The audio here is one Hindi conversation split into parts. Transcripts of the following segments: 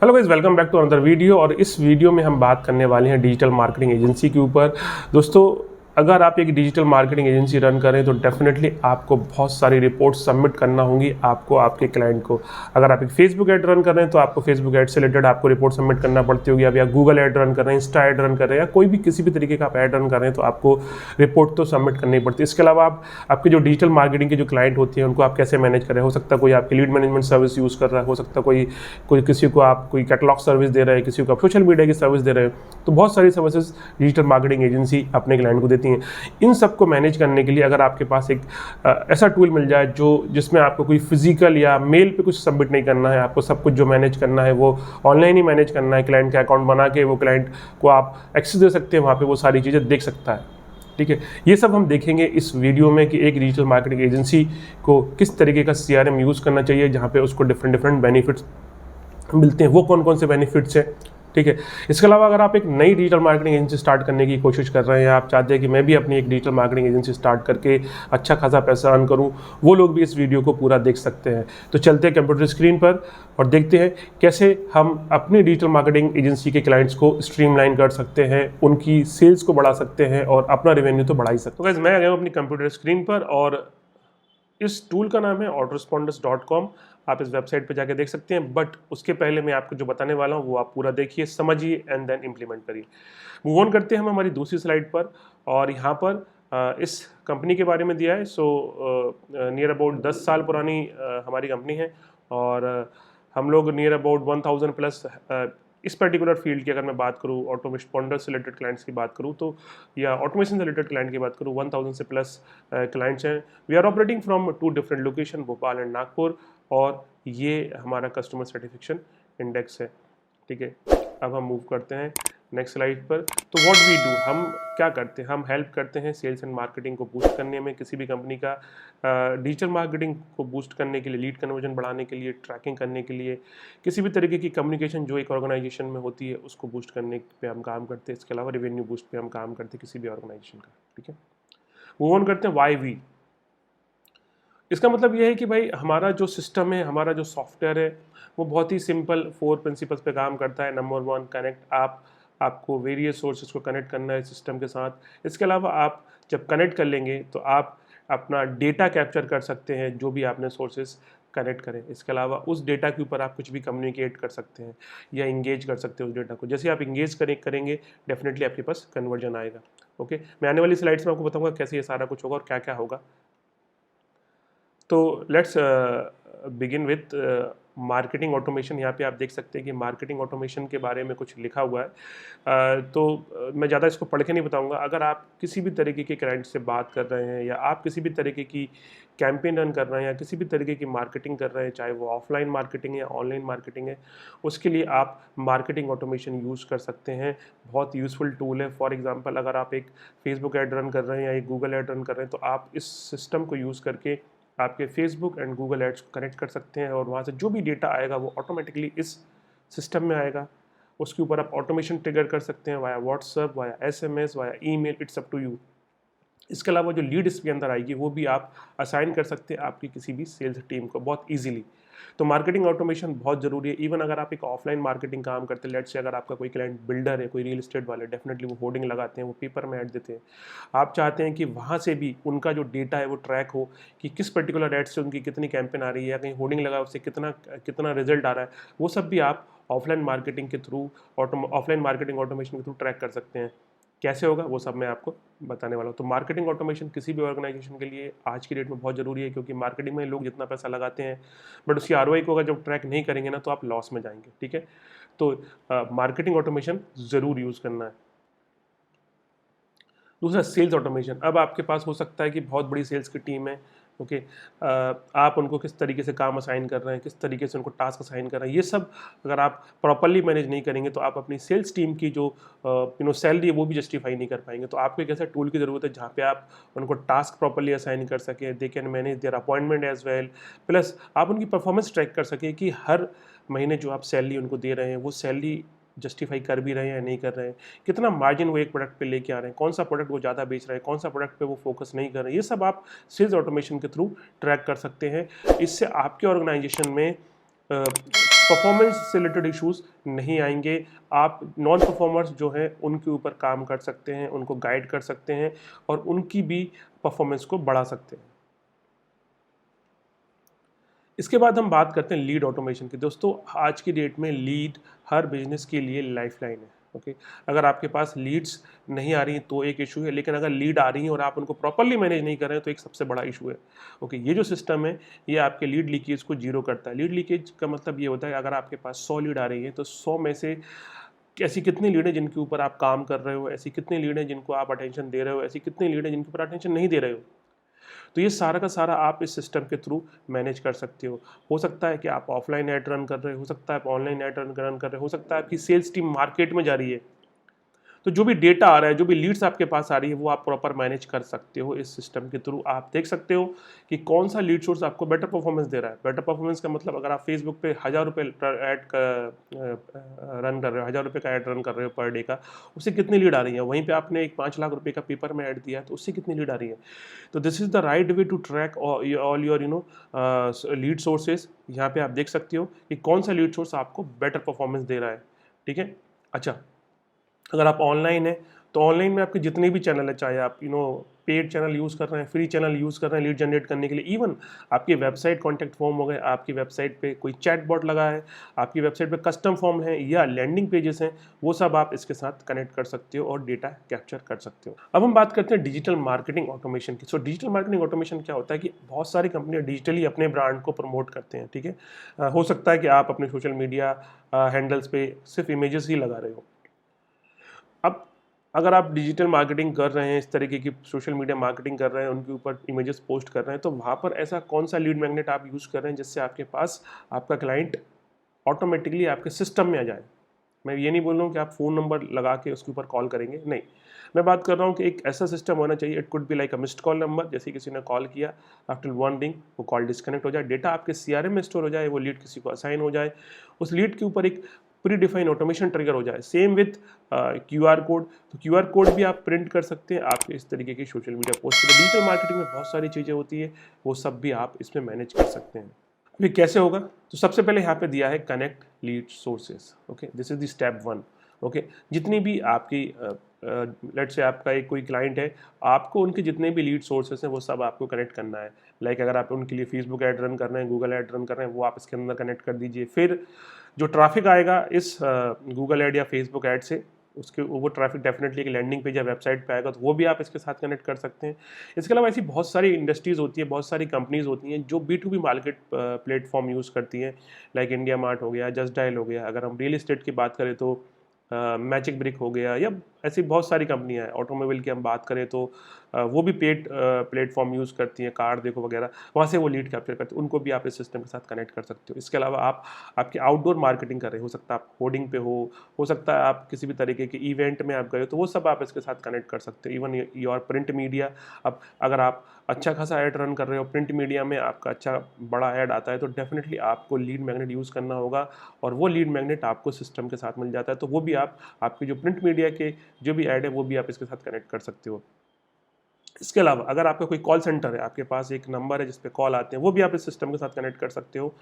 Hello guys, welcome back to another video. और इस वीडियो में हम बात करने वाले हैं डिजिटल मार्केटिंग एजेंसी के ऊपर। दोस्तों, अगर आप एक डिजिटल मार्केटिंग एजेंसी रन करें तो डेफिनेटली आपको बहुत सारी रिपोर्ट्स सबमिट करना होंगी आपको, आपके क्लाइंट को। अगर आप एक फेसबुक ऐड रन कर रहे हैं तो आपको फेसबुक ऐड से रिलेटेड आपको रिपोर्ट सबमिट करना पड़ती होगी। अब या गूगल ऐड रन कर रहे हैं, इंस्टा ऐड रन कर रहे हैं, या कोई भी किसी भी तरीके का आप ऐड रन कर रहे हैं तो आपको रिपोर्ट तो सबमिट करनी पड़ती है। इसके अलावा आप आपके जो डिजिटल मार्केटिंग के जो क्लाइंट होती हैं उनको आप कैसे मैनेज करें। हो सकता है कोई आपकी लीड मैनेजमेंट सर्विस यूज़ कर रहा है, हो सकता है कोई किसी को आप कोई कैटलॉग सर्विस दे रहे हैं, किसी को आप सोशल मीडिया की सर्विस दे रहे हैं। तो बहुत सारी सर्विसेज डिजिटल मार्केटिंग एजेंसी अपने क्लाइंट को देती हैं। इन सबको मैनेज करने के लिए अगर आपके पास एक ऐसा टूल मिल जाए जिसमें आपको कोई फिजिकल या मेल पे कुछ सबमिट नहीं करना है, आपको सब कुछ जो मैनेज करना है वो ऑनलाइन ही मैनेज करना है। क्लाइंट का अकाउंट बना के वो क्लाइंट को आप एक्सेस दे सकते हैं, वहाँ पे वो सारी चीज़ें देख सकता है। ठीक है, ये सब हम देखेंगे इस वीडियो में कि एक डिजिटल मार्केटिंग एजेंसी को किस तरीके का CRM यूज़ करना चाहिए जहाँ पे उसको डिफरेंट बेनिफिट्स मिलते हैं। वो कौन कौन से बेनिफिट्स हैं, ठीक है। इसके अलावा अगर आप एक नई डिजिटल मार्केटिंग एजेंसी स्टार्ट करने की कोशिश कर रहे हैं, आप चाहते हैं कि मैं भी अपनी एक डिजिटल मार्केटिंग एजेंसी स्टार्ट करके अच्छा खासा पैसा अर्न करूं, वो लोग भी इस वीडियो को पूरा देख सकते हैं। तो चलते हैं कंप्यूटर स्क्रीन पर और देखते हैं कैसे हम अपनी डिजिटल मार्केटिंग एजेंसी के क्लाइंट्स को स्ट्रीमलाइन कर सकते हैं, उनकी सेल्स को बढ़ा सकते हैं और अपना रेवेन्यू तो बढ़ा ही सकते हैं। तो गाइस, मैं आ गया हूँ अपनी कंप्यूटर स्क्रीन पर और इस टूल का नाम है autoresponders.com। आप इस वेबसाइट पे जाके देख सकते हैं, बट उसके पहले मैं आपको जो बताने वाला हूँ वो आप पूरा देखिए, समझिए एंड देन इम्प्लीमेंट करिए। मूव ऑन करते हैं हम हमारी दूसरी स्लाइड पर और यहाँ पर इस कंपनी के बारे में दिया है। सो नियर अबाउट 10 साल पुरानी हमारी कंपनी है और हम लोग नियर अबाउट 1000 प्लस इस पर्टिकुलर फील्ड की अगर मैं बात करूँ, ऑटोमेशन से रिलेटेड क्लाइंट्स की बात करूँ तो, या ऑटोमेशन से रिलेटेड क्लाइंट की बात करूँ, 1000 से प्लस क्लाइंट्स हैं। We are operating from 2 different location, Bhopal and Nagpur, और ये हमारा कस्टमर सर्टिफिकेशन इंडेक्स है। ठीक है, अब हम मूव करते हैं नेक्स्ट स्लाइड पर। तो व्हाट वी डू, हम क्या करते हैं, हम हेल्प करते हैं सेल्स एंड मार्केटिंग को बूस्ट करने में। किसी भी कंपनी का डिजिटल मार्केटिंग को बूस्ट करने के लिए, लीड कन्वर्जन बढ़ाने के लिए, ट्रैकिंग करने के लिए, किसी भी तरीके की कम्युनिकेशन जो एक ऑर्गेनाइजेशन में होती है उसको बूस्ट करने पे हम काम करते हैं। इसके अलावा रेवेन्यू बूस्ट पे हम काम करते हैं किसी भी ऑर्गेनाइजेशन का। ठीक है, मूव ऑन करते हैं वाई वी। इसका मतलब ये है कि भाई हमारा जो सिस्टम है, हमारा जो सॉफ्टवेयर है, वो बहुत ही सिंपल 4 प्रिंसिपल्स पे काम करता है। Number 1, connect. आपको वेरियस सोर्सेज को कनेक्ट करना है सिस्टम के साथ। इसके अलावा आप जब कनेक्ट कर लेंगे तो आप अपना डेटा कैप्चर कर सकते हैं, जो भी आपने सोर्सेज कनेक्ट करें। इसके अलावा उस डेटा के ऊपर आप कुछ भी कम्युनिकेट कर सकते हैं या इंगेज कर सकते हैं उस डेटा को। जैसे आप इंगेज करेंगे डेफिनेटली आपके पास कन्वर्जन आएगा। ओके, मैं आने वाली स्लाइड्स में आपको बताऊंगा कैसे ये सारा कुछ होगा और क्या क्या होगा। तो let's begin with marketing automation. यहाँ पे आप देख सकते हैं कि मार्केटिंग ऑटोमेशन के बारे में कुछ लिखा हुआ है। मैं ज़्यादा इसको पढ़ के नहीं बताऊँगा। अगर आप किसी भी तरीके के क्लाइंट से बात कर रहे हैं या आप किसी भी तरीके की कैंपेन रन कर रहे हैं या किसी भी तरीके की मार्केटिंग कर रहे हैं, चाहे वो ऑफलाइन मार्केटिंग है या ऑनलाइन मार्केटिंग है, उसके लिए आप मार्केटिंग ऑटोमेशन यूज़ कर सकते हैं। बहुत यूज़फुल टूल है। फॉर एग्जांपल, अगर आप एक फेसबुक ऐड रन कर रहे हैं या एक गूगल ऐड रन कर रहे हैं तो आप इस सिस्टम को यूज़ करके आपके फेसबुक एंड गूगल एड्स को कनेक्ट कर सकते हैं और वहाँ से जो भी डेटा आएगा वो ऑटोमेटिकली इस सिस्टम में आएगा। उसके ऊपर आप ऑटोमेशन ट्रिगर कर सकते हैं via WhatsApp, via SMS, via email, it's up to you. इसके अलावा जो लीड इसके अंदर आएगी वो भी आप असाइन कर सकते हैं आपकी किसी भी सेल्स टीम को बहुत ईजिली। तो मार्केटिंग ऑटोमेशन बहुत ज़रूरी है। इवन अगर आप एक ऑफलाइन मार्केटिंग काम करते हैं, लेट्स से अगर आपका कोई क्लाइंट बिल्डर है, कोई रियल एस्टेट वाले, डेफिनेटली वो होर्डिंग लगाते हैं, वो पेपर में ऐड देते हैं। आप चाहते हैं कि वहाँ से भी उनका जो डेटा है वो ट्रैक हो कि किस पर्टिकुलर ऐड से उनकी कितनी कैंपेन आ रही है या कहीं होर्डिंग लगा उससे कितना कितना रिजल्ट आ रहा है, वो सब भी आप ऑफलाइन मार्केटिंग के थ्रू, ऑफलाइन मार्केटिंग ऑटोमेशन के थ्रू ट्रैक कर सकते हैं। कैसे होगा वो सब मैं आपको बताने वाला हूँ। तो मार्केटिंग ऑटोमेशन किसी भी ऑर्गेनाइजेशन के लिए आज की डेट में बहुत ज़रूरी है, क्योंकि मार्केटिंग में लोग जितना पैसा लगाते हैं बट उसकी ROI को अगर जब ट्रैक नहीं करेंगे ना तो आप लॉस में जाएंगे। ठीक है, तो मार्केटिंग ऑटोमेशन ज़रूर यूज़ करना है। दूसरा, सेल्स ऑटोमेशन। अब आपके पास हो सकता है कि बहुत बड़ी सेल्स की टीम है। ओके, आप उनको किस तरीके से काम असाइन कर रहे हैं, किस तरीके से उनको टास्क असाइन कर रहे हैं, ये सब अगर आप प्रॉपरली मैनेज नहीं करेंगे तो आप अपनी सेल्स टीम की जो सैलरी है वो भी जस्टिफाई नहीं कर पाएंगे। तो आपको एक ऐसा टूल की ज़रूरत है जहाँ पे आप उनको टास्क प्रॉपरली असाइन कर सकें, they can manage their appointment as well, plus आप उनकी परफॉर्मेंस ट्रैक कर सकें कि हर महीने जो आप सैलरी उनको दे रहे हैं वो सैलरी जस्टिफाई कर भी रहे हैं या नहीं कर रहे हैं, कितना मार्जिन वो एक प्रोडक्ट पे लेके आ रहे हैं, कौन सा प्रोडक्ट वो ज़्यादा बेच रहे हैं, कौन सा प्रोडक्ट पे वो फोकस नहीं कर रहे हैं। ये सब आप सेल्स ऑटोमेशन के थ्रू ट्रैक कर सकते हैं। इससे आपके ऑर्गेनाइजेशन में परफॉर्मेंस से रिलेटेड इश्यूज नहीं आएंगे। आप नॉन परफॉर्मर्स जो हैं उनके ऊपर काम कर सकते हैं, उनको गाइड कर सकते हैं और उनकी भी परफॉर्मेंस को बढ़ा सकते हैं। इसके बाद हम बात करते हैं लीड ऑटोमेशन की। दोस्तों आज की डेट में लीड हर बिजनेस के लिए लाइफलाइन है। ओके, अगर आपके पास लीड्स नहीं आ रही हैं तो एक इशू है, लेकिन अगर लीड आ रही हैं और आप उनको प्रॉपरली मैनेज नहीं कर रहे हैं तो एक सबसे बड़ा इशू है। ओके, ये जो सिस्टम है ये आपके लीड लीकेज को जीरो करता है। लीड लीकेज का मतलब ये होता है अगर आपके पास 100 लीड आ रही है तो 100 में से ऐसी कितनी लीड है जिनके ऊपर आप काम कर रहे हो, ऐसी कितनी लीड है जिनको आप अटेंशन दे रहे हो, ऐसी कितनी लीड है जिनके ऊपर अटेंशन नहीं दे रहे हो। तो ये सारा का सारा आप इस सिस्टम के थ्रू मैनेज कर सकते हो सकता है कि आप ऑफलाइन ऐड रन कर रहे हो सकता है आप ऑनलाइन ऐड रन कर रहे हो सकता है आपकी सेल्स टीम मार्केट में जा रही है। तो जो भी डेटा आ रहा है, जो भी लीड्स आपके पास आ रही है वो आप प्रॉपर मैनेज कर सकते हो इस सिस्टम के थ्रू। आप देख सकते हो कि कौन सा लीड सोर्स आपको बेटर परफॉर्मेंस दे रहा है। बेटर परफॉर्मेंस का मतलब अगर आप फेसबुक पे 1000 रुपये ऐड का रन कर रहे हो, 1000 रुपये का ऐड रन कर रहे हो पर डे का, उससे कितनी लीड आ रही है। वहीं पे आपने एक 5 लाख रुपये का पेपर में ऐड दिया है तो उससे कितनी लीड आ रही है। तो this is the right way to track all your lead sources. यहाँ पे आप देख सकते हो कि कौन सा लीड सोर्स आपको बेटर परफॉर्मेंस दे रहा है। ठीक है, अच्छा अगर आप ऑनलाइन है तो ऑनलाइन में आपके जितने भी चैनल है, चाहे आप पेड चैनल यूज़ कर रहे हैं, फ्री चैनल यूज़ कर रहे हैं लीड जनरेट करने के लिए, इवन आपकी वेबसाइट कॉन्टैक्ट फॉर्म हो गए, आपकी वेबसाइट पे कोई चैट बॉट लगा है, आपकी वेबसाइट पे कस्टम फॉर्म है या लैंडिंग पेजेस हैं, वो सब आप इसके साथ कनेक्ट कर सकते हो और डेटा कैप्चर कर सकते हो। अब हम बात करते हैं डिजिटल मार्केटिंग ऑटोमेशन की। सो डिजिटल मार्केटिंग ऑटोमेशन क्या होता है कि बहुत सारी कंपनियां डिजिटली अपने ब्रांड को प्रमोट करते हैं। ठीक है, हो सकता है कि आप अपने सोशल मीडिया हैंडल्स पे सिर्फ इमेजेस ही लगा रहे हो। अब अगर आप डिजिटल मार्केटिंग कर रहे हैं, इस तरीके की सोशल मीडिया मार्केटिंग कर रहे हैं, उनके ऊपर इमेजेस पोस्ट कर रहे हैं, तो वहाँ पर ऐसा कौन सा लीड मैग्नेट आप यूज़ कर रहे हैं जिससे आपके पास आपका क्लाइंट ऑटोमेटिकली आपके सिस्टम में आ जाए। मैं ये नहीं बोल रहा हूँ कि आप फ़ोन नंबर लगा के उसके ऊपर कॉल करेंगे, नहीं। मैं बात कर रहा हूँ कि एक ऐसा सिस्टम होना चाहिए, it could be like a missed call number. जैसे किसी ने कॉल किया, आफ्टर वन रिंग वो कॉल डिस्कनेक्ट हो जाए, डेटा आपके CRM में स्टोर हो जाए, वो लीड किसी को असाइन हो जाए, उस लीड के ऊपर एक प्री डिफाइन ऑटोमेशन ट्रिगर हो जाए। Same with QR code. तो QR कोड भी आप प्रिंट कर सकते हैं आपके इस तरीके की सोशल मीडिया पोस्ट पर। डिजिटल मार्केटिंग में बहुत सारी चीज़ें होती है, वो सब भी आप इसमें मैनेज कर सकते हैं। अभी कैसे होगा, तो सबसे पहले यहाँ पे दिया है connect lead sources. Okay, this is the step 1। Okay, जितनी भी आपकी लेट्स से आपका एक कोई क्लाइंट है, आपको उनके जितने भी लीड सोर्सेज हैं वो सब आपको कनेक्ट करना है। लाइक अगर आप उनके लिए फेसबुक ऐड रन कर रहे हैं, गूगल ऐड रन कर रहे हैं, वो आप इसके अंदर कनेक्ट कर दीजिए। फिर जो ट्रैफिक आएगा इस गूगल ऐड या फेसबुक ऐड से, उसके वो ट्रैफिक डेफिनेटली एक लैंडिंग पेज या वेबसाइट पे आएगा, तो वो भी आप इसके साथ कनेक्ट कर सकते हैं। इसके अलावा ऐसी बहुत सारी इंडस्ट्रीज़ होती है, बहुत सारी कंपनीज़ होती हैं जो B2B मार्केट प्लेटफॉर्म यूज़ करती हैं। लाइक इंडिया मार्ट हो गया, जस्ट डायल हो गया। अगर हम रियल इस्टेट की बात करें तो मैजिक ब्रिक हो गया, या ऐसी बहुत सारी कंपनियां हैं। ऑटोमोबाइल की हम बात करें तो वो भी पेड प्लेटफॉर्म यूज़ करती हैं, कार देखो वगैरह, वहाँ से वो लीड कैप्चर करते हैं, उनको भी आप इस सिस्टम के साथ कनेक्ट कर सकते हो। इसके अलावा आप आपकी आउटडोर मार्केटिंग कर रहे हो सकता है आप होर्डिंग पे हो सकता है आप किसी भी तरीके के इवेंट में आप गए हो, तो वो सब आप इसके साथ कनेक्ट कर सकते हो। इवन योर प्रिंट मीडिया, अब अगर आप अच्छा खासा ऐड रन कर रहे हो, प्रिंट मीडिया में आपका अच्छा बड़ा ऐड आता है, तो डेफिनेटली आपको लीड मैग्नेट यूज़ करना होगा, और वो लीड मैग्नेट आपको सिस्टम के साथ मिल जाता है, तो वो भी आप आपके जो प्रिंट मीडिया के जो भी ऐड है वो भी आप इसके साथ कनेक्ट कर सकते हो। इसके अलावा अगर आपका कोई कॉल सेंटर है, आपके पास एक नंबर है जिस पे कॉल आते हैं, वो भी आप इस सिस्टम के साथ कनेक्ट कर सकते हो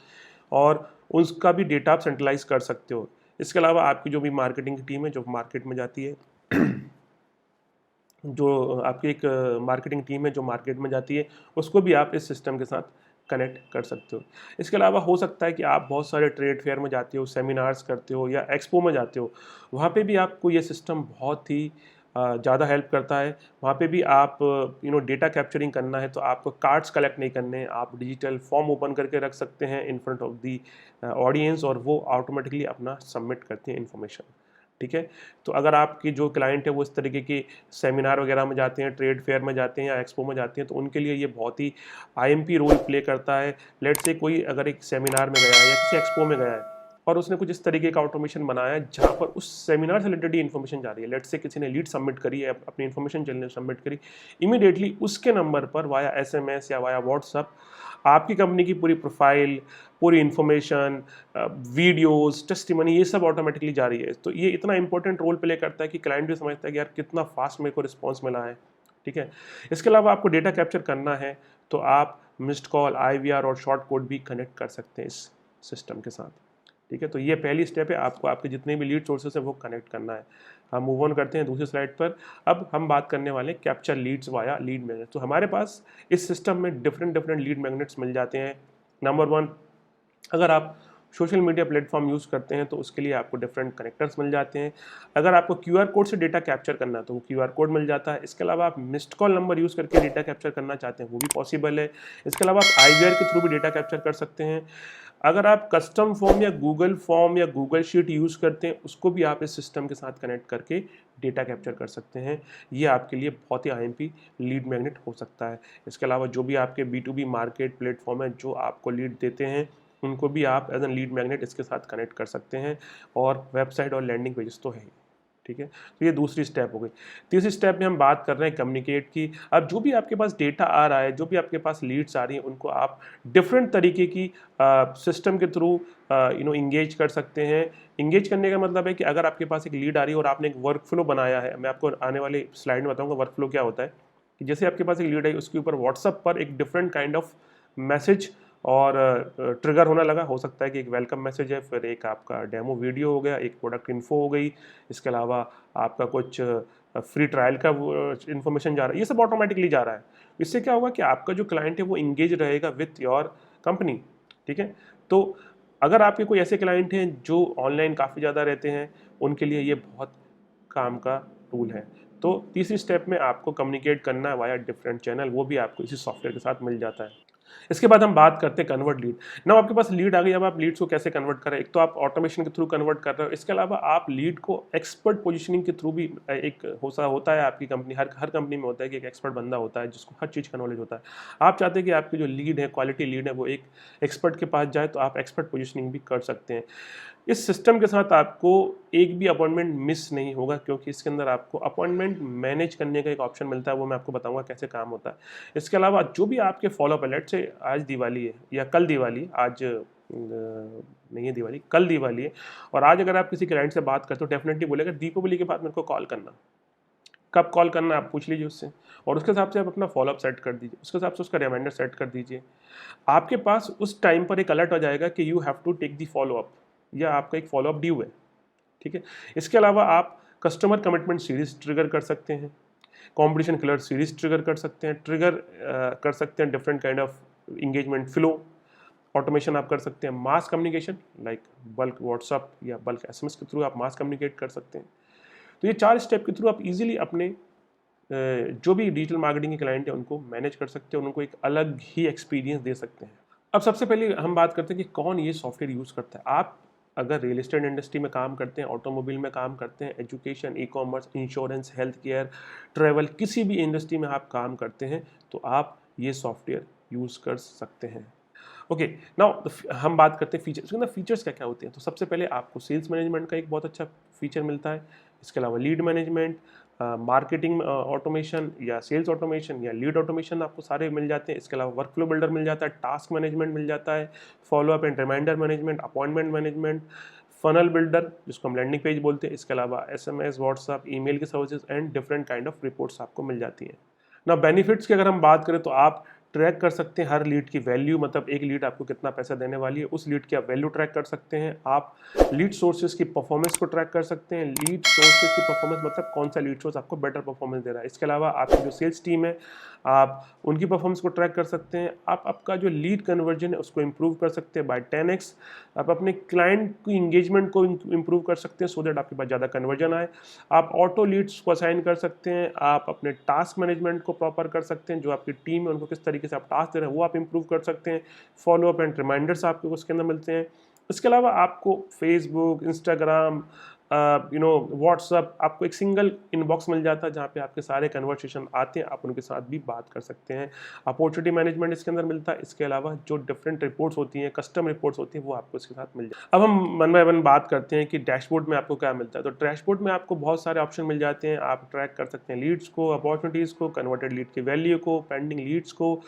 और उसका भी डेटा आप सेंट्रलाइज कर सकते हो। इसके अलावा आपकी जो भी मार्केटिंग की टीम है जो मार्केट में जाती है जो आपकी एक मार्केटिंग टीम है जो मार्केट में जाती है, उसको भी आप इस सिस्टम के साथ कनेक्ट कर सकते हो। इसके अलावा हो सकता है कि आप बहुत सारे ट्रेड फेयर में जाते हो, सेमिनार्स करते हो या एक्सपो में जाते हो, वहाँ पे भी आपको ये सिस्टम बहुत ही ज़्यादा हेल्प करता है। वहाँ पे भी आप डेटा कैप्चरिंग करना है तो आपको कार्ड्स कलेक्ट नहीं करने हैं, आप डिजिटल फॉर्म ओपन करके रख सकते हैं in front of the audience, और वो ऑटोमेटिकली अपना सबमिट करते हैं इन्फॉर्मेशन। ठीक है, तो अगर आपकी जो क्लाइंट है वो इस तरीके की सेमिनार वगैरह में जाते हैं, ट्रेड फेयर में जाते हैं या एक्सपो में जाते हैं, तो उनके लिए ये बहुत ही IMP रोल प्ले करता है। लेट्स से कोई अगर एक सेमिनार में गया है या किसी एक्सपो में गया है और उसने कुछ इस तरीके का ऑटोमेशन बनाया है जहाँ पर उस सेमिनार से रिलेटेड ही इन्फॉर्मेशन जा रही है। लेट्स से किसी ने लीड सबमिट करी है, अपनी इन्फॉर्मेशन चलने सबमिट करी, इमीडिएटली उसके नंबर पर वाया SMS या वाया व्हाट्सअप आपकी कंपनी की पूरी प्रोफाइल, पूरी इन्फॉर्मेशन, वीडियोस, टेस्टिमनी, ये सब ऑटोमेटिकली जा रही है। तो ये इतना इंपॉर्टेंट रोल प्ले करता है कि क्लाइंट भी समझता है कि यार कितना फास्ट मेरे को रिस्पॉन्स मिला है। ठीक है, इसके अलावा आपको डेटा कैप्चर करना है तो आप मिस्ड कॉल, IVR और शॉर्ट कोड भी कनेक्ट कर सकते हैं इस सिस्टम के साथ। ठीक है, तो ये पहली स्टेप है, आपको आपके जितने भी लीड सोर्सेस है वो कनेक्ट करना है। हम मूव ऑन करते हैं दूसरी स्लाइड पर। अब हम बात करने वाले हैं capture leads via lead magnet. तो हमारे पास इस सिस्टम में डिफरेंट डिफरेंट लीड मैग्नेट्स मिल जाते हैं। नंबर वन, अगर आप सोशल मीडिया प्लेटफॉर्म यूज़ करते हैं तो उसके लिए आपको डिफरेंट कनेक्टर्स मिल जाते हैं। अगर आपको क्यूआर कोड से डेटा कैप्चर करना है तो वो क्यूआर कोड मिल जाता है। इसके अलावा आप मिस्ड कॉल नंबर यूज़ करके डेटा कैप्चर करना चाहते हैं वो भी पॉसिबल है। इसके अलावा आप आईवीआर के थ्रू भी डेटा कैप्चर कर सकते हैं। अगर आप कस्टम फॉर्म या गूगल शीट यूज़ करते हैं उसको भी आप इस सिस्टम के साथ कनेक्ट करके डेटा कैप्चर कर सकते हैं। ये आपके लिए बहुत ही आईएमपी लीड मैग्नेट हो सकता है। इसके अलावा जो भी आपके B2B मार्केट प्लेटफॉर्म है जो आपको लीड देते हैं उनको भी आप एज एन लीड मैग्नेट इसके साथ कनेक्ट कर सकते हैं। और वेबसाइट और लैंडिंग पेजेस तो है ही, ठीक है। तो ये दूसरी स्टेप हो गई। तीसरी स्टेप में हम बात कर रहे हैं कम्युनिकेट की। अब जो भी आपके पास डेटा आ रहा है, जो भी आपके पास लीड्स आ रही हैं, उनको आप डिफरेंट तरीके की सिस्टम के थ्रू इंगेज कर सकते हैं। इंगेज करने का मतलब है कि अगर आपके पास एक लीड आ रही है और आपने एक वर्क फ्लो बनाया है, मैं आपको आने वाले स्लाइड में बताऊंगा वर्क फ्लो क्या होता है, कि जैसे आपके पास एक लीड है उसके ऊपर व्हाट्सअप पर एक डिफरेंट काइंड ऑफ मैसेज और ट्रिगर होना लगा। हो सकता है कि एक वेलकम मैसेज है, फिर एक आपका डेमो वीडियो हो गया, एक प्रोडक्ट इन्फो हो गई, इसके अलावा आपका कुछ फ्री ट्रायल का इन्फॉर्मेशन जा रहा है, ये सब ऑटोमेटिकली जा रहा है। इससे क्या होगा कि आपका जो क्लाइंट है वो इंगेज रहेगा विथ योर कंपनी, ठीक है। तो अगर आपके कोई ऐसे क्लाइंट हैं जो ऑनलाइन काफ़ी ज़्यादा रहते हैं, उनके लिए ये बहुत काम का टूल है। तो तीसरी स्टेप में आपको कम्युनिकेट करना है वाया डिफरेंट चैनल, वो भी आपको इसी सॉफ्टवेयर के साथ मिल जाता है। इसके बाद हम बात करते हैं कन्वर्ट लीड। ना आपके पास लीड आ गई, अब आप लीड्स को कैसे कन्वर्ट करें। एक तो आप ऑटोमेशन के थ्रू कन्वर्ट कर रहे हो, इसके अलावा आप लीड को एक्सपर्ट पोजीशनिंग के थ्रू भी एक होता है आपकी कंपनी, हर कंपनी में होता है कि एक एक्सपर्ट बंदा होता है जिसको हर चीज़ का नॉलेज होता है। आप चाहते हैं कि आपकी जो लीड है, क्वालिटी लीड है, वो एक एक्सपर्ट के पास जाए, तो आप एक्सपर्ट पोजीशनिंग भी कर सकते हैं। इस सिस्टम के साथ आपको एक भी अपॉइंटमेंट मिस नहीं होगा, क्योंकि इसके अंदर आपको अपॉइंटमेंट मैनेज करने का एक ऑप्शन मिलता है, वो मैं आपको बताऊंगा कैसे काम होता है। इसके अलावा जो भी आपके फॉलोअप अलर्ट से, आज दिवाली है या कल दिवाली, आज नहीं है दिवाली, कल दिवाली है, और आज अगर आप किसी क्लाइंट से बात करते हो डेफिनेटली बोलेगा दीपावली के बाद मेरे को कॉल करना। कब कॉल करना आप पूछ लीजिए उससे, और उसके हिसाब से आप अपना फॉलोअप सेट कर दीजिए, उसके हिसाब से उसका रिमाइंडर सेट कर दीजिए। आपके पास उस टाइम पर एक अलर्ट आ जाएगा कि you have to take the follow up, या आपका एक फॉलोअप ड्यू है, ठीक है। इसके अलावा आप कस्टमर कमिटमेंट सीरीज ट्रिगर कर सकते हैं, कंपटीशन किलर सीरीज ट्रिगर कर सकते हैं, कर सकते हैं different kind of engagement flow automation आप कर सकते हैं, mass communication like bulk WhatsApp या बल्क एसएमएस के थ्रू आप मास कम्युनिकेट कर सकते हैं। तो ये 4 स्टेप के थ्रू आप इजीली अपने जो भी डिजिटल मार्केटिंग के क्लाइंट हैं उनको मैनेज कर सकते हैं, उनको एक अलग ही एक्सपीरियंस दे सकते हैं। अब सबसे पहले हम बात करते हैं कि कौन ये सॉफ्टवेयर यूज़ करता है। आप अगर रियल एस्टेट इंडस्ट्री में काम करते हैं, ऑटोमोबाइल में काम करते हैं, education, e commerce, insurance, health care, travel, किसी भी इंडस्ट्री में आप काम करते हैं तो आप ये सॉफ्टवेयर यूज़ कर सकते हैं। ओके, नाउ हम बात करते हैं फीचर्स। ना फीचर्स क्या क्या होते हैं, तो सबसे पहले आपको सेल्स मैनेजमेंट का एक बहुत अच्छा फीचर मिलता है। इसके अलावा लीड मैनेजमेंट, मार्केटिंग ऑटोमेशन या सेल्स ऑटोमेशन या लीड ऑटोमेशन आपको सारे मिल जाते हैं। इसके अलावा वर्कफ्लो बिल्डर मिल जाता है, टास्क मैनेजमेंट मिल जाता है, follow up and reminder management, appointment management, funnel builder जिसको हम लैंडिंग पेज बोलते हैं। इसके अलावा एसएमएस, व्हाट्सएप, ईमेल की services and different kind of reports आपको मिल जाती हैं। ना बेनिफिट्स की अगर हम बात करें तो आप ट्रैक कर सकते हैं हर लीड की वैल्यू, मतलब एक लीड आपको कितना पैसा देने वाली है, उस लीड की आप वैल्यू ट्रैक कर सकते हैं। आप लीड सोर्सेज की परफॉर्मेंस को ट्रैक कर सकते हैं, लीड सोर्सेज की परफॉर्मेंस मतलब कौन सा लीड सोर्स आपको बेटर परफॉर्मेंस दे रहा है। इसके अलावा आपकी जो सेल्स टीम है आप उनकी परफॉर्मेंस को ट्रैक कर सकते हैं। आप आपका जो लीड कन्वर्जन है उसको इंप्रूव कर सकते हैं बाय 10x। आप अपने क्लाइंट की इंगेजमेंट को इंप्रूव कर सकते हैं सो दैट आपके पास ज़्यादा कन्वर्जन आए। आप ऑटो लीड्स को असाइन कर सकते हैं, आप अपने टास्क मैनेजमेंट को प्रॉपर कर सकते हैं, जो आपकी टीम है उनको किस तरीके से आप टास्क दे रहे हैं वो आप इंप्रूव कर सकते हैं। फॉलोअप एंड रिमाइंडर्स आपको उसके अंदर मिलते हैं। इसके अलावा आपको फेसबुक, इंस्टाग्राम, व्हाट्सअप, आपको एक सिंगल इनबॉक्स मिल जाता है जहाँ पे आपके सारे कन्वर्सेशन आते हैं, आप उनके साथ भी बात कर सकते हैं। अपॉर्चुनिटी मैनेजमेंट इसके अंदर मिलता है। इसके अलावा जो डिफरेंट रिपोर्ट्स होती हैं, कस्टम रिपोर्ट्स होती हैं, वो आपको इसके साथ मिल जाए। अब हम वन बाय वन बात करते हैं कि डैशबोर्ड में आपको क्या मिलता है। तो डैशबोर्ड में आपको बहुत सारे ऑप्शन मिल जाते हैं। आप ट्रैक कर सकते हैं लीड्स को, अपॉर्चुनिटीज़ को, कन्वर्टेड लीड की वैल्यू को, पेंडिंग लीड्स को,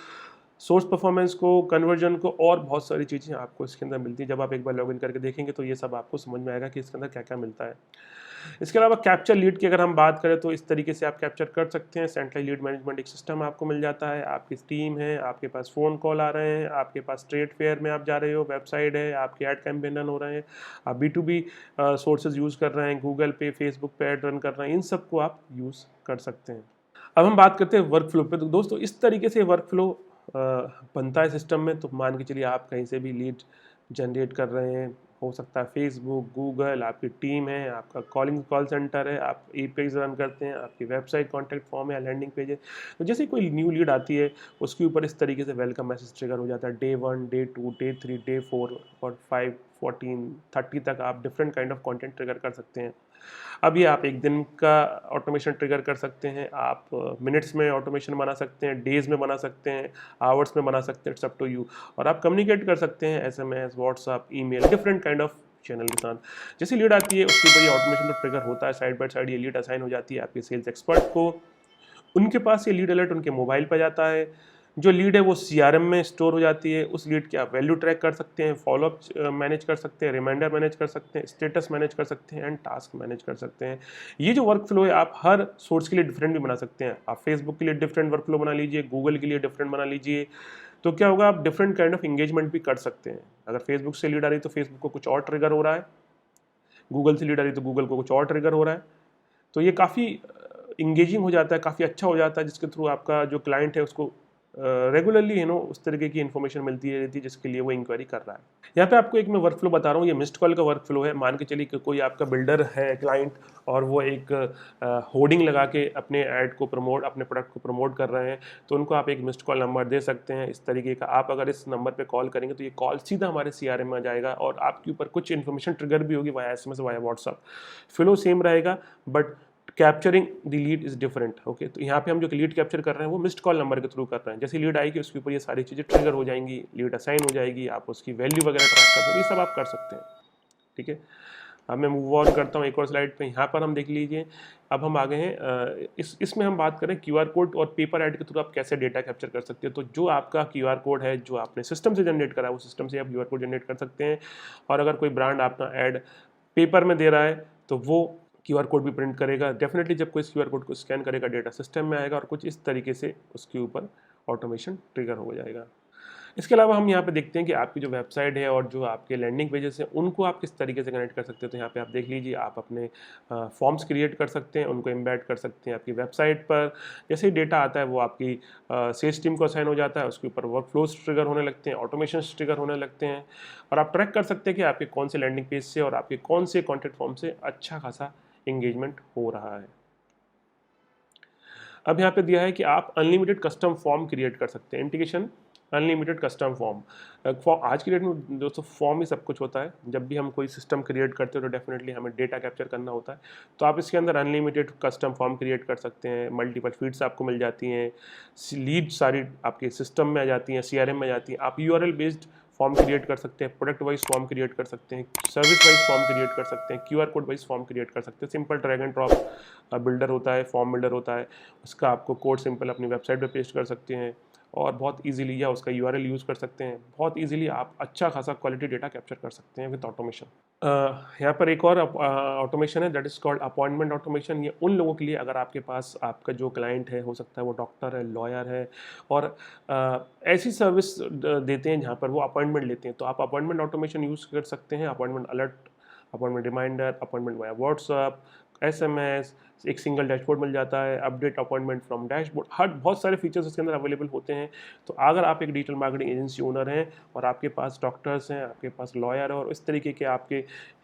सोर्स परफॉर्मेंस को, कन्वर्जन को और बहुत सारी चीज़ें आपको इसके अंदर मिलती है। जब आप एक बार लॉगिन करके देखेंगे तो ये सब आपको समझ में आएगा कि इसके अंदर क्या क्या मिलता है। इसके अलावा कैप्चर लीड की अगर हम बात करें तो इस तरीके से आप कैप्चर कर सकते हैं। सेंट्रल लीड मैनेजमेंट एक सिस्टम आपको मिल जाता है, आपकी टीम है, आपके पास फ़ोन कॉल आ रहे हैं, आपके पास ट्रेड फेयर में आप जा रहे हो, वेबसाइट है, आपके ऐड कैंपेन रन हो रहे हैं, आप B2B सोर्सेज यूज़ कर रहे हैं, गूगल पे, फेसबुक पे ऐड रन कर रहे हैं, इन सबको आप यूज़ कर सकते हैं। अब हम बात करते हैं वर्क फ्लो पे। तो दोस्तों इस तरीके से वर्क फ्लो बनता है सिस्टम में। तो मान के चलिए आप कहीं से भी लीड जनरेट कर रहे हैं, हो सकता है फेसबुक, गूगल, आपकी टीम है, आपका कॉल सेंटर है, आप ई-पेज रन करते हैं, आपकी वेबसाइट कॉन्टैक्ट फॉर्म है, लैंडिंग पेज है। तो जैसे कोई न्यू लीड आती है उसके ऊपर इस तरीके से वेलकम मैसेज ट्रिगर हो जाता है। डे 1, डे 2, डे 3, डे 4 और 5, 14, 30 तक आप different kind of content trigger कर सकते हैं। अब ये आप एक दिन का ऑटोमेशन ट्रिगर कर सकते हैं, आप मिनट्स में ऑटोमेशन बना सकते हैं, डेज में बना सकते हैं, आवर्स में बना सकते हैं, इट्स अप टू यू। और आप कम्युनिकेट कर सकते हैं SMS, WhatsApp, email, different kind of channel के साथ। जैसे लीड आती है उसके ऊपर ये ऑटोमेशन तो ट्रिगर होता है, साइड बाय साइड ये लीड असाइन हो जाती है आपके सेल्स एक्सपर्ट को। उनके पास ये लीड अलर्ट उनके मोबाइल पर जाता है। जो लीड है वो CRM में स्टोर हो जाती है। उस लीड की आप वैल्यू ट्रैक कर सकते हैं, फॉलोअप मैनेज कर सकते हैं, रिमाइंडर मैनेज कर सकते हैं, स्टेटस मैनेज कर सकते हैं एंड टास्क मैनेज कर सकते हैं। ये जो वर्क फ्लो है आप हर सोर्स के लिए डिफरेंट भी बना सकते हैं। आप फेसबुक के लिए डिफरेंट वर्क फ्लो बना लीजिए, गूगल के लिए डिफरेंट बना लीजिए। तो क्या होगा, आप डिफरेंट काइंड ऑफ इंगेजमेंट भी कर सकते हैं। अगर फेसबुक से लीड आ रही है तो फेसबुक को कुछ और ट्रिगर हो रहा है, गूगल से लीड आ रही है तो गूगल को कुछ और ट्रिगर हो रहा है। तो ये काफ़ी इंगेजिंग हो जाता है, काफ़ी अच्छा हो जाता है, जिसके थ्रू आपका जो क्लाइंट है उसको रेगुलरली उस तरीके की इन्फॉर्मेशन मिलती रहती है जिसके लिए वो इंक्वायरी कर रहा है। यहाँ पे आपको एक मैं वर्क फ्लो बता रहा हूँ, ये मिस्ड कॉल का वर्क फ्लो है। मान के चलिए कि कोई आपका बिल्डर है क्लाइंट और वो एक होर्डिंग लगा के अपने ऐड को प्रमोट, अपने प्रोडक्ट को प्रमोट कर रहे हैं, तो उनको आप एक मिस्ड कॉल नंबर दे सकते हैं इस तरीके का। आप अगर इस नंबर पर कॉल करेंगे तो ये कॉल सीधा हमारे CRM में आ जाएगा और आपके ऊपर कुछ इन्फॉर्मेशन ट्रिगर भी होगी via SMS, via WhatsApp. Flow same रहेगा but capturing the lead is different. Okay, तो यहाँ पे हम जो लीड कैप्चर कर रहे हैं वो मिस्ड कॉल नंबर के थ्रू कर रहे हैं। जैसे लीड आएगी उसके ऊपर ये सारी चीज़ें ट्रिगर हो जाएंगी, लीड असाइन हो जाएगी, आप उसकी वैल्यू वगैरह ट्रैक कर सकते हैं, ये सब आप कर सकते हैं। ठीक है, अब मैं मूव ऑन करता हूँ एक और स्लाइड पे। यहाँ पर हम देख लीजिए, अब हम आ गए हैं इसमें हम बात करें QR कोड और पेपर ऐड के थ्रू आप कैसे डेटा कैप्चर कर सकते हैं। तो जो आपका QR कोड है जो आपने सिस्टम से जनरेट करा है वो सिस्टम से आप QR कोड जनरेट कर सकते हैं। और अगर कोई ब्रांड अपना ऐड पेपर में दे रहा है तो वो QR कोड भी प्रिंट करेगा। डेफिनेटली जब कोई इस QR कोड को स्कैन करेगा डेटा सिस्टम में आएगा और कुछ इस तरीके से उसके ऊपर ऑटोमेशन ट्रिगर हो जाएगा। इसके अलावा हम यहाँ पे देखते हैं कि आपकी जो वेबसाइट है और जो आपके लैंडिंग पेजेस हैं उनको आप किस तरीके से कनेक्ट कर सकते हैं। तो यहाँ पे आप देख लीजिए, आप अपने फॉर्म्स क्रिएट कर सकते हैं, उनको एम्बेड कर सकते हैं आपकी वेबसाइट पर। जैसे ही डेटा आता है वो आपकी सेल्स टीम को असाइन हो जाता है, उसके ऊपर वर्क फ्लोज ट्रिगर होने लगते हैं, ऑटोमेशन ट्रिगर होने लगते हैं और आप ट्रैक कर सकते हैं कि आपके कौन से लैंडिंग पेज से और आपके कौन से कॉन्टैक्ट फॉर्म से अच्छा खासा इंगेजमेंट हो रहा है। अब यहाँ पे दिया है कि आप अनलिमिटेड कस्टम फॉर्म क्रिएट कर सकते हैं। Integration unlimited custom form. आज की डेट में दोस्तों फॉर्म ही सब कुछ होता है। जब भी हम कोई सिस्टम क्रिएट करते हो तो डेफिनेटली हमें डेटा कैप्चर करना होता है। तो आप इसके अंदर अनलिमिटेड कस्टम फॉर्म क्रिएट कर सकते हैं। मल्टीपल फीड्स आपको मिल जाती हैं, लीड सारी आपके सिस्टम में आ जाती हैं, CRM में आ जाती हैं। आप URL बेस्ड फॉर्म क्रिएट कर सकते हैं, प्रोडक्ट वाइज फॉर्म क्रिएट कर सकते हैं, सर्विस वाइज फॉर्म क्रिएट कर सकते हैं, QR code wise form create कर सकते हैं। Simple drag and drop builder होता है, फॉर्म बिल्डर होता है, उसका आपको कोड सिंपल अपनी वेबसाइट पे पेस्ट कर सकते हैं और बहुत इजीली, या उसका URL यूज़ कर सकते हैं। बहुत इजीली आप अच्छा खासा क्वालिटी डेटा कैप्चर कर सकते हैं विद ऑटोमेशन। यहाँ पर एक और ऑटोमेशन है, that is called appointment automation. ये उन लोगों के लिए, अगर आपके पास आपका जो क्लाइंट है, हो सकता है वो डॉक्टर है, लॉयर है और ऐसी सर्विस देते हैं जहाँ पर वो अपॉइंटमेंट लेते हैं, तो आप अपॉइंटमेंट ऑटोमेशन यूज़ कर सकते हैं। Appointment alert, appointment reminder, appointment via WhatsApp, SMS, एक सिंगल डैशबोर्ड मिल जाता है, अपडेट अपॉइंटमेंट फ्रॉम डैशबोर्ड, हर बहुत सारे फीचर्स इसके अंदर अवेलेबल होते हैं। तो अगर आप एक डिजिटल मार्केटिंग एजेंसी ओनर हैं और आपके पास डॉक्टर्स हैं, आपके पास लॉयर है और इस तरीके के आपके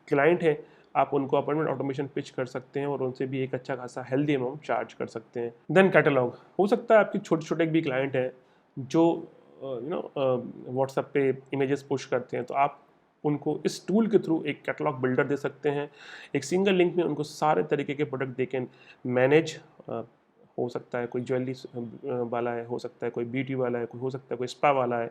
क्लाइंट हैं, आप उनको अपॉइंटमेंट ऑटोमेशन पिच कर सकते हैं और उनसे भी एक अच्छा खासा हेल्दी अमाउंट चार्ज कर सकते हैं। देन कैटलॉग, हो सकता है आपके छोटे छोटे भी क्लाइंट हैं जो व्हाट्सएप पे इमेजेस पुश करते हैं, तो आप उनको इस टूल के थ्रू एक कैटलॉग बिल्डर दे सकते हैं। एक सिंगल लिंक में उनको सारे तरीके के प्रोडक्ट दे के मैनेज, हो सकता है कोई ज्वेलरी वाला है, हो सकता है कोई ब्यूटी वाला है, कोई हो सकता है कोई स्पा वाला है,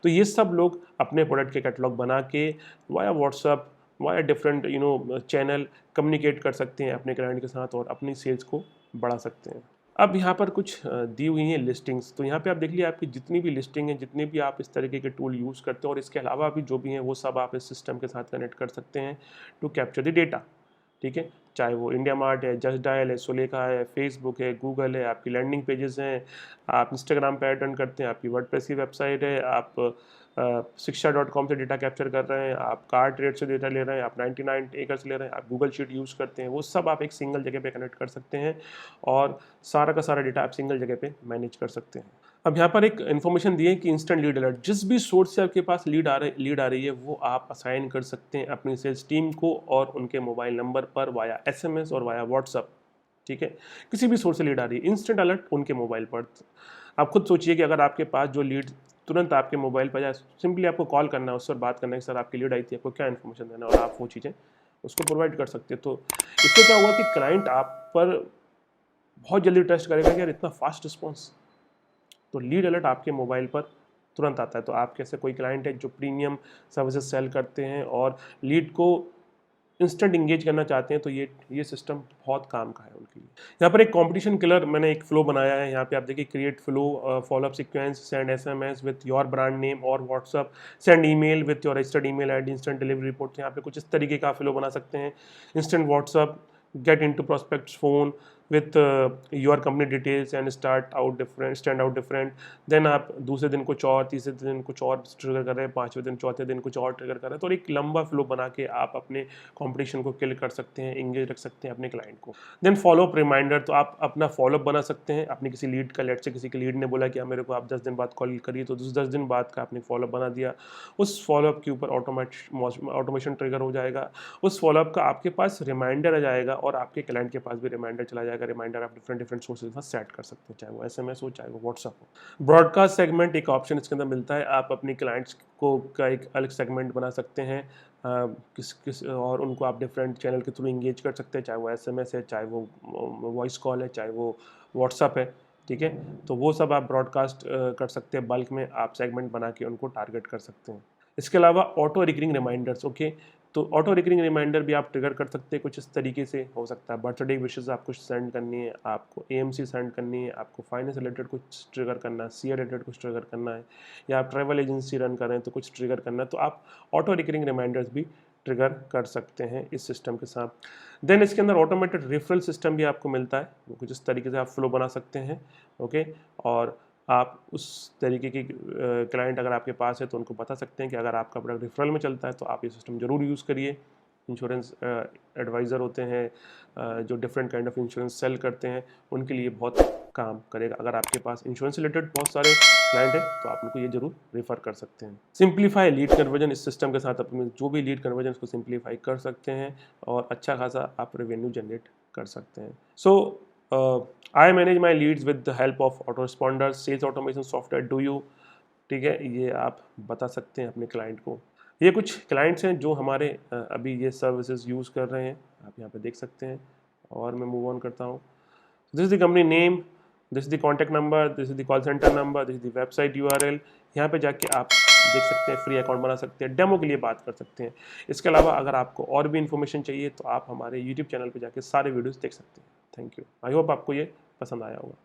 तो ये सब लोग अपने प्रोडक्ट के कैटलॉग बना के via WhatsApp, via different channel communicate कर सकते हैं अपने क्लाइंट के साथ और अपनी सेल्स को बढ़ा सकते हैं। अब यहाँ पर कुछ दी हुई हैं लिस्टिंग्स, तो यहाँ पे आप देख लीजिए आपकी जितनी भी लिस्टिंग है, जितने भी आप इस तरीके के टूल यूज़ करते हो और इसके अलावा भी जो भी हैं वो सब आप इस सिस्टम के साथ कनेक्ट कर सकते हैं टू कैप्चर द डेटा। ठीक है, चाहे वो इंडिया मार्ट है, जस्ट डायल है, सुलेखा है, फेसबुक है, गूगल है, आपकी लैंडिंग पेजेस हैं, आप इंस्टाग्राम पे अटेंड करते हैं, आपकी वर्डप्रेस की वेबसाइट है, आप शिक्षा.com से डेटा कैप्चर कर रहे हैं, आप कार ट्रेड से डेटा ले रहे हैं, आप 99 एकर्स ले रहे हैं, आप गूगल शीट यूज़ करते हैं, वो सब आप एक सिंगल जगह पे कनेक्ट कर सकते हैं और सारा का सारा डेटा आप सिंगल जगह पे मैनेज कर सकते हैं। अब यहाँ पर एक इन्फॉर्मेशन दी है कि इंस्टेंट लीड अलर्ट, जिस भी सोर्स से आपके पास लीड आ रही है वो आप असाइन कर सकते हैं अपनी सेल्स टीम को और उनके मोबाइल नंबर पर वाया SMS और वाया व्हाट्सअप। ठीक है, किसी भी सोर्स से लीड आ रही है, इंस्टेंट अलर्ट उनके मोबाइल पर। आप खुद सोचिए कि अगर आपके पास जो लीड तुरंत आपके मोबाइल पर, या सिंपली आपको कॉल करना है, उससे बात करना है कि सर आपकी लीड आई थी, आपको क्या इन्फॉर्मेशन देना है, और आप वो चीज़ें उसको प्रोवाइड कर सकते हैं। तो इससे क्या हुआ कि क्लाइंट आप पर बहुत जल्दी ट्रस्ट करेगा कि यार इतना फास्ट रिस्पॉन्स, तो लीड अलर्ट आपके मोबाइल पर तुरंत आता है। तो आप कैसे कोई क्लाइंट है जो प्रीमियम सर्विसेज सेल करते हैं और लीड को इंस्टेंट इंगेज करना चाहते हैं, तो ये सिस्टम बहुत काम का है उनके लिए। यहाँ पर एक कंपटीशन किलर मैंने एक फ्लो बनाया है, यहाँ पे आप देखिए create flow, follow up sequence, send SMS with your brand name और WhatsApp, send email with your registered email ID, instant delivery report. यहाँ पे कुछ इस तरीके का फ्लो बना सकते हैं। Instant WhatsApp, get into prospects phone with your company details and stand out different. Then आप दूसरे दिन कुछ और, तीसरे दिन कुछ और ट्रिगर कर रहे हैं, पाँचवें दिन चौथे दिन कुछ और ट्रिगर कर रहे हैं, तो एक लंबा फ्लो बना के आप अपने कंपटीशन को किल कर सकते हैं, इंगेज रख सकते हैं अपने क्लाइंट को। देन फॉलोअप रिमाइंडर, तो आप अपना फॉलोअप बना सकते हैं अपनी किसी लीड का, लेट से किसी के लीड ने बोला कि मेरे को आप 10 दिन बाद कॉल करिए, तो 10 दिन बाद का आपने फॉलोअप बना दिया, उस फॉलोअप के ऊपर ऑटोमेशन ट्रिगर हो जाएगा, उस फॉलोअप का आपके पास रिमाइंडर आ जाएगा और आपके क्लाइंट के पास भी रिमाइंडर चला जाएगा। रिमाइंडर आप डिफरेंट सोर्सेज के साथ सेट कर सकते हैं, चाहे वो SMS हो, चाहे वो व्हाट्सअप हो। ब्रॉडकास्ट सेगमेंट एक ऑप्शन इसके अंदर मिलता है, आप अपनी क्लाइंट्स को का एक अलग सेगमेंट बना सकते हैं, किस और उनको आप डिफरेंट चैनल के थ्रू इंगेज कर सकते हैं, चाहे वो SMS है, चाहे वो वॉइस कॉल है, चाहे वो व्हाट्सअप है। ठीक है, तो वो सब आप ब्रॉडकास्ट कर सकते हैं, बल्क में आप सेगमेंट बना के उनको टारगेट कर सकते हैं। इसके अलावा ऑटो रिकरिंग रिमाइंडर्स, ओके, तो ऑटो रिकरिंग रिमाइंडर भी आप ट्रिगर कर सकते हैं कुछ इस तरीके से। हो सकता है बर्थडे विशेस आपको सेंड करनी है, आपको AMC सेंड करनी है, आपको फाइनेंस रिलेटेड कुछ ट्रिगर करना है, CA रिलेटेड कुछ ट्रिगर करना है, या आप ट्रैवल एजेंसी रन कर रहे हैं तो कुछ ट्रिगर करना है, तो आप ऑटो रिकरिंग रिमाइंडर्स भी ट्रिगर कर सकते हैं इस सिस्टम के साथ। देन इसके अंदर ऑटोमेटेड रेफरल सिस्टम भी आपको मिलता है, वो कुछ इस तरीके से आप फ्लो बना सकते हैं। ओके, और आप उस तरीके की क्लाइंट अगर आपके पास है तो उनको बता सकते हैं कि अगर आपका प्रोडक्ट रेफरल में चलता है तो आप ये सिस्टम ज़रूर यूज़ करिए। इंश्योरेंस एडवाइज़र होते हैं जो different kind of insurance sale करते हैं, उनके लिए बहुत काम करेगा। अगर आपके पास इंश्योरेंस रिलेटेड बहुत सारे क्लाइंट हैं तो आप उनको ये जरूर रेफर कर सकते हैं। सिंप्लीफाई लीड कन्वर्जन, इस सिस्टम के साथ अपने जो भी लीड कन्वर्जन को सिंप्लीफाई कर सकते हैं और अच्छा खासा आप रेवेन्यू जनरेट कर सकते हैं। So I manage my leads with the help of auto responder, sales automation software do you. ठीक है, ये आप बता सकते हैं अपने क्लाइंट को। ये कुछ क्लाइंट्स हैं जो हमारे अभी ये सर्विसेज यूज़ कर रहे हैं, आप यहाँ पे देख सकते हैं। और मैं मूव ऑन करता हूँ। This is the company name, this is the contact number, this is the call centre number, this is the website URL। यहाँ पे जाके आप देख सकते हैं, फ्री अकाउंट बना सकते हैं, डेमो के लिए बात कर सकते हैं। इसके अलावा अगर आपको और भी इन्फॉर्मेशन चाहिए तो आप हमारे YouTube चैनल पे जाके सारे वीडियोस देख सकते हैं। थैंक यू, आई होप आपको ये पसंद आया होगा।